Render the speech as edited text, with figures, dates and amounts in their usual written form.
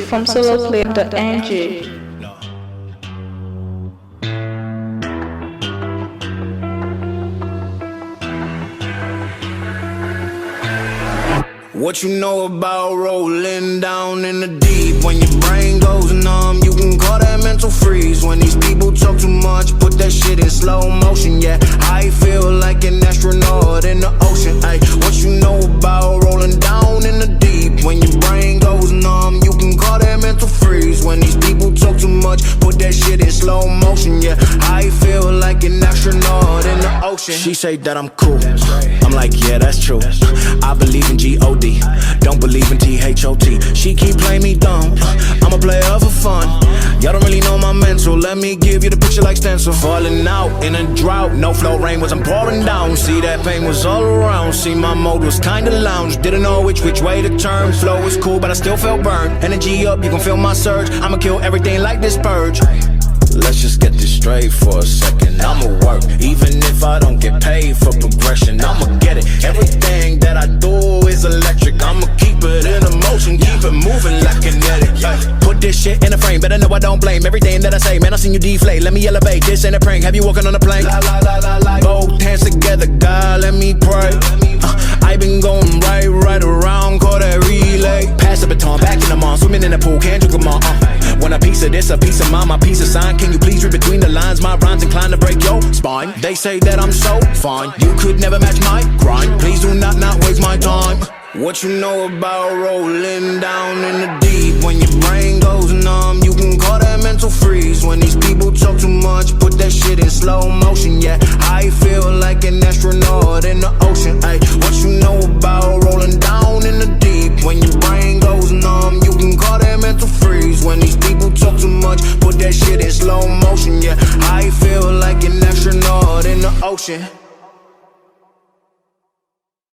from soloclip.ng. What you know about rolling down in the deep? When your brain goes numb, you can call that mental freeze. When these people talk too much, put that shit in slow motion. Yeah, I feel like an astronaut in the ocean. Ay, what you know about rolling down in the deep? When your brain goes numb, you can call that mental freeze. When these people talk too much, put that shit in slow motion. Yeah, I feel like an astronaut in the ocean. She say that I'm cool, I'm like, yeah, that's true. I believe in G-O-D, don't believe in T-H-O-T. She keep playing me dumb, I'm a player for fun. Y'all don't really know my mental, let me give you the picture like stencil. Falling out in a drought, no flow, rain wasn't pouring down. See, that pain was all around, see, my mode was kinda lounge. Didn't know which way to turn, flow was cool but I still felt burned. Energy up, you can feel my surge, I'ma kill everything like this purge. Let's just get this straight for a second. I'ma work, even if I don't get paid for progression. I'ma get it, everything that I do is electric. I'ma keep it in motion, keep it moving like kinetic. Put this shit in a frame, better know I don't blame everything that I say. Man, I seen you deflate, let me elevate, this ain't a prank. Have you walking on a plane? Both hands together, God, let me pray. I been going right around, call that relay. Pass the baton, back in the mall, swimming in the pool, can't drink them all. Want a piece of this, a piece of mine, my piece of sign. Can you please read between the lines? My rhymes inclined to break your spine. They say that I'm so fine, you could never match my grind. Please do not waste my time. What you know about rolling down in the deep? When your brain goes numb, you can call that mental freeze. When these people talk too much, put that shit in slow motion. Yeah, I feel like an astronaut in the ocean. Ay, what you know about rolling down in the deep? When your brain goes numb, you can call that mental freeze. When these people talk too much, put that shit in slow motion. Yeah, I feel like an astronaut in the ocean.